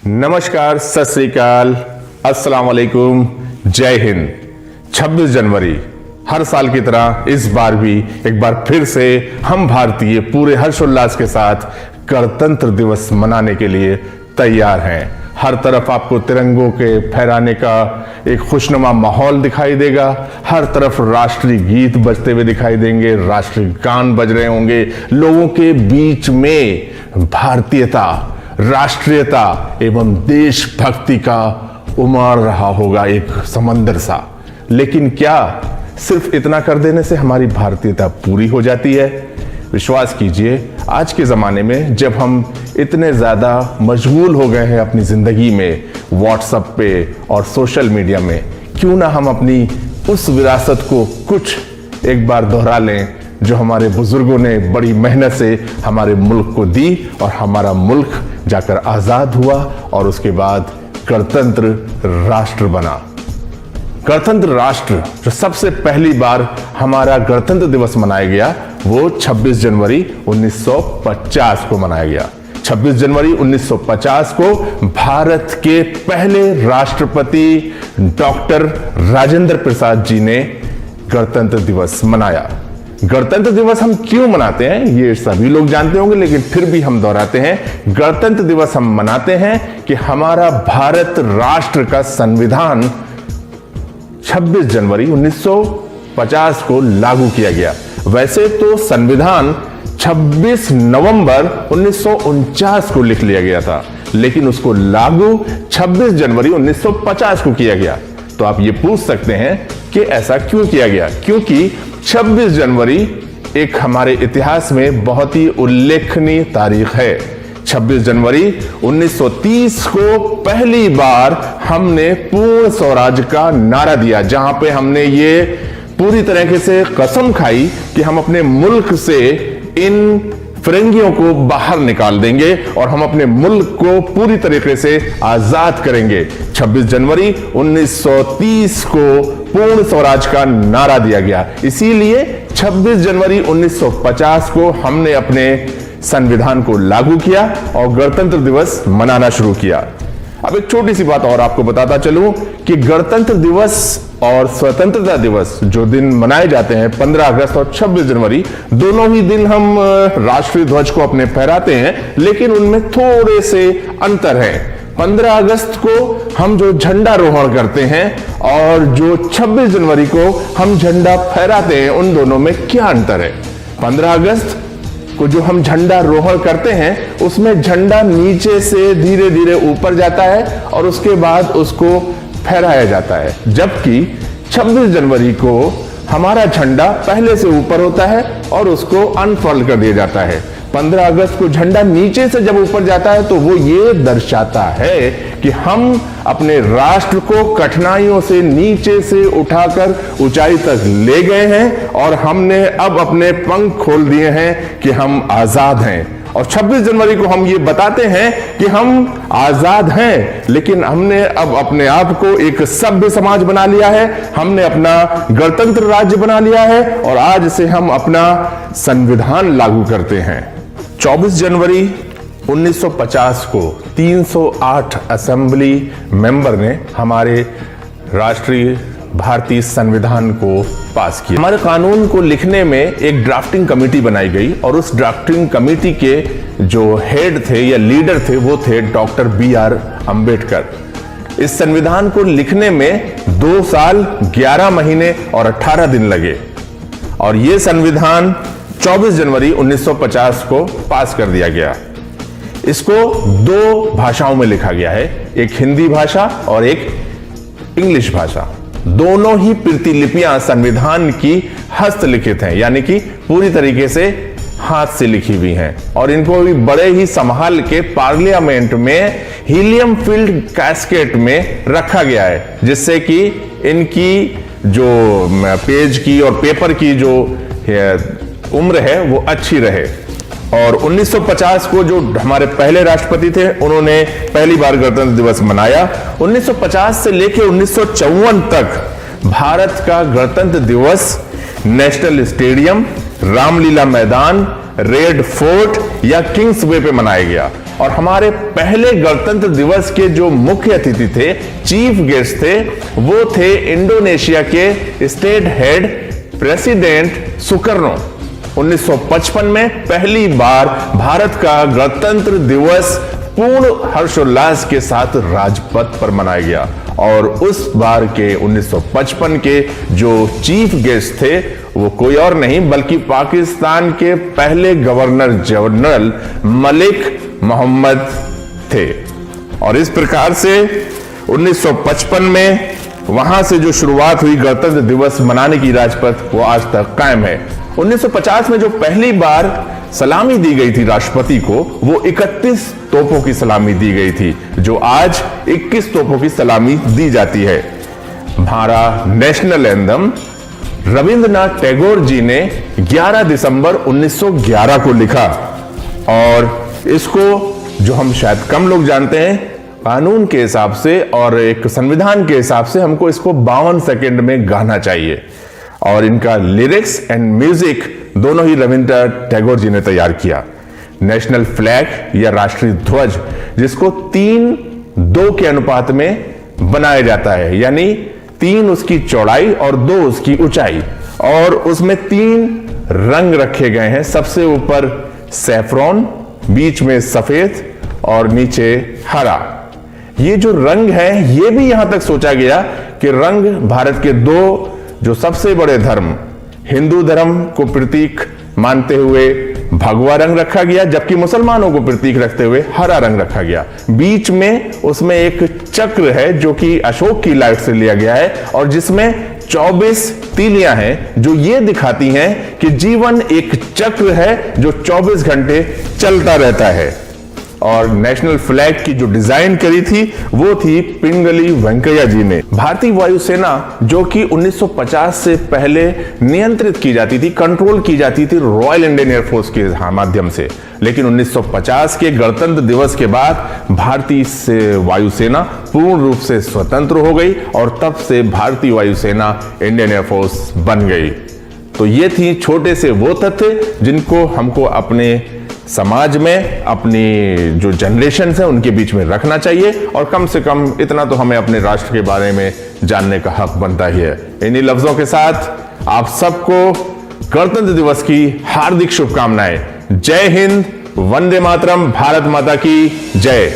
नमस्कार, सत श्री अकाल, अस्सलाम वालेकुम, जय हिंद। 26 जनवरी हर साल की तरह इस बार भी एक बार फिर से हम भारतीय पूरे हर्षोल्लास के साथ गणतंत्र दिवस मनाने के लिए तैयार हैं। हर तरफ आपको तिरंगों के फहराने का एक खुशनुमा माहौल दिखाई देगा। हर तरफ राष्ट्रीय गीत बजते हुए दिखाई देंगे, राष्ट्रीय गान बज रहे होंगे। लोगों के बीच में भारतीयता, राष्ट्रीयता एवं देशभक्ति का उमड़ रहा होगा एक समंदर सा। लेकिन क्या सिर्फ इतना कर देने से हमारी भारतीयता पूरी हो जाती है? विश्वास कीजिए, आज के ज़माने में जब हम इतने ज़्यादा मशगूल हो गए हैं अपनी ज़िंदगी में, व्हाट्सएप पे और सोशल मीडिया में, क्यों ना हम अपनी उस विरासत को कुछ एक बार दोहरा लें जो हमारे बुजुर्गों ने बड़ी मेहनत से हमारे मुल्क को दी और हमारा मुल्क जाकर आज़ाद हुआ और उसके बाद गणतंत्र राष्ट्र बना। गणतंत्र राष्ट्र जो सबसे पहली बार हमारा गणतंत्र दिवस मनाया गया वो 26 जनवरी 1950 को मनाया गया। 26 जनवरी 1950 को भारत के पहले राष्ट्रपति डॉक्टर राजेंद्र प्रसाद जी ने गणतंत्र दिवस मनाया। गणतंत्र दिवस हम क्यों मनाते हैं ये सभी लोग जानते होंगे, लेकिन फिर भी हम दोहराते हैं। गणतंत्र दिवस हम मनाते हैं कि हमारा भारत राष्ट्र का संविधान 26 जनवरी 1950 को लागू किया गया। वैसे तो संविधान 26 नवंबर 1949 को लिख लिया गया था, लेकिन उसको लागू 26 जनवरी 1950 को किया गया। तो आप ये पूछ सकते हैं कि ऐसा क्यों किया गया? क्योंकि 26 जनवरी एक हमारे इतिहास में बहुत ही उल्लेखनीय तारीख है। 26 जनवरी 1930 को पहली बार हमने पूर्ण स्वराज का नारा दिया, जहां पे हमने ये पूरी तरीके से कसम खाई कि हम अपने मुल्क से इन फिरंगियों को बाहर निकाल देंगे और हम अपने मुल्क को पूरी तरीके से आजाद करेंगे। 26 जनवरी 1930 को पूर्ण स्वराज का नारा दिया गया। इसीलिए 26 जनवरी 1950 को हमने अपने संविधान को लागू किया और गणतंत्र दिवस मनाना शुरू किया। अब एक छोटी सी बात और आपको बताता चलूं कि गणतंत्र दिवस और स्वतंत्रता दिवस जो दिन मनाए जाते हैं 15 अगस्त और 26 जनवरी, दोनों ही दिन हम राष्ट्रीय ध्वज को अपने फहराते हैं, लेकिन उनमें थोड़े से अंतर है। 15 अगस्त को हम जो झंडा रोहण करते हैं और जो 26 जनवरी को हम झंडा फहराते हैं, उन दोनों में क्या अंतर है? 15 अगस्त को जो हम झंडा रोहण करते हैं उसमें झंडा नीचे से धीरे धीरे ऊपर जाता है और उसके बाद उसको फहराया जाता है, जबकि 26 जनवरी को हमारा झंडा पहले से ऊपर होता है और उसको अनफोल्ड कर दिया जाता है। 15 अगस्त को झंडा नीचे से जब ऊपर जाता है तो वो ये दर्शाता है कि हम अपने राष्ट्र को कठिनाइयों से नीचे से उठाकर ऊंचाई तक ले गए हैं और हमने अब अपने पंख खोल दिए हैं कि हम आजाद हैं। और 26 जनवरी को हम ये बताते हैं कि हम आजाद हैं, लेकिन हमने अब अपने आप को एक सभ्य समाज बना लिया है, हमने अपना गणतंत्र राज्य बना लिया है और आज से हम अपना संविधान लागू करते हैं। 24 जनवरी 1950 को 308 असेंबली मेंबर ने हमारे राष्ट्रीय भारतीय संविधान को पास किया। हमारे कानून को लिखने में एक ड्राफ्टिंग कमेटी बनाई गई और उस ड्राफ्टिंग कमेटी के जो हेड थे या लीडर थे वो थे डॉक्टर BR अंबेडकर। इस संविधान को लिखने में 2 साल 11 महीने और 18 दिन लगे और यह संविधान 24 जनवरी 1950 को पास कर दिया गया। इसको 2 भाषाओं में लिखा गया है, एक हिंदी भाषा और एक इंग्लिश भाषा। दोनों ही प्रतिलिपियां संविधान की हस्तलिखित हैं, यानी कि पूरी तरीके से हाथ से लिखी हुई हैं और इनको भी बड़े ही संभाल के पार्लियामेंट में हीलियम फील्ड कैस्केट में रखा गया है, जिससे कि इनकी जो पेज की और पेपर की जो उम्र है वो अच्छी रहे। और 1950 को जो हमारे पहले राष्ट्रपति थे उन्होंने पहली बार गणतंत्र दिवस मनाया। 1950 से लेकर 1954 तक भारत का गणतंत्र दिवस नेशनल स्टेडियम, रामलीला मैदान रेड फोर्ट या किंग्स वे पे मनाया गया। और हमारे पहले गणतंत्र दिवस के जो मुख्य अतिथि थे, चीफ गेस्ट थे, वो थे इंडोनेशिया के स्टेट हेड प्रेसिडेंट सुकर्नो। 1955 में पहली बार भारत का गणतंत्र दिवस पूर्ण हर्षोल्लास के साथ राजपथ पर मनाया गया। और उस बार के 1955 के जो चीफ गेस्ट थे वो कोई और नहीं बल्कि पाकिस्तान के पहले गवर्नर जनरल मलिक मोहम्मद थे। और इस प्रकार से 1955 में वहां से जो शुरुआत हुई गणतंत्र दिवस मनाने की राजपथ, वो आज तक कायम है। 1950 में जो पहली बार सलामी दी गई थी राष्ट्रपति को, वो 31 तोपों की सलामी दी गई थी, जो आज 21 तोपों की सलामी दी जाती है। हमारा नेशनल एंथम रविंद्रनाथ टैगोर जी ने 11 दिसंबर 1911 को लिखा। और इसको जो हम शायद कम लोग जानते हैं, कानून के हिसाब से और एक संविधान के हिसाब से हमको इसको 52 सेकंड में गाना चाहिए। और इनका लिरिक्स एंड म्यूजिक दोनों ही रविंद्रनाथ टैगोर जी ने तैयार किया। नेशनल फ्लैग या राष्ट्रीय ध्वज, जिसको 3:2 के अनुपात में बनाया जाता है, यानी 3 उसकी चौड़ाई और 2 उसकी ऊंचाई, और उसमें 3 रंग रखे गए हैं। सबसे ऊपर सैफ्रॉन, बीच में सफेद और नीचे हरा। ये जो रंग है, ये भी यहां तक सोचा गया कि रंग भारत के 2 जो सबसे बड़े धर्म, हिंदू धर्म को प्रतीक मानते हुए भगवा रंग रखा गया, जबकि मुसलमानों को प्रतीक रखते हुए हरा रंग रखा गया। बीच में उसमें एक चक्र है जो कि अशोक की लाइफ से लिया गया है, और जिसमें 24 तीलियां हैं, जो ये दिखाती हैं कि जीवन एक चक्र है जो 24 घंटे चलता रहता है। और नेशनल फ्लैग की जो डिजाइन करी थी वो थी पिंगली वेंकैया जी ने। भारतीय वायुसेना, जो कि 1950 से पहले नियंत्रित की जाती थी, कंट्रोल की जाती थी रॉयल इंडियन एयरफोर्स के माध्यम से, लेकिन 1950 के गणतंत्र दिवस के बाद भारतीय वायुसेना पूर्ण रूप से स्वतंत्र हो गई, और तब से भारतीय वायुसेना इंडियन एयरफोर्स बन गई। तो ये थी छोटे से वो तथ्य जिनको हमको अपने समाज में, अपनी जो जनरेशन है उनके बीच में रखना चाहिए, और कम से कम इतना तो हमें अपने राष्ट्र के बारे में जानने का हक बनता ही है। इन्हीं लफ्जों के साथ आप सबको गणतंत्र दिवस की हार्दिक शुभकामनाएं। जय हिंद, वंदे मातरम, भारत माता की जय।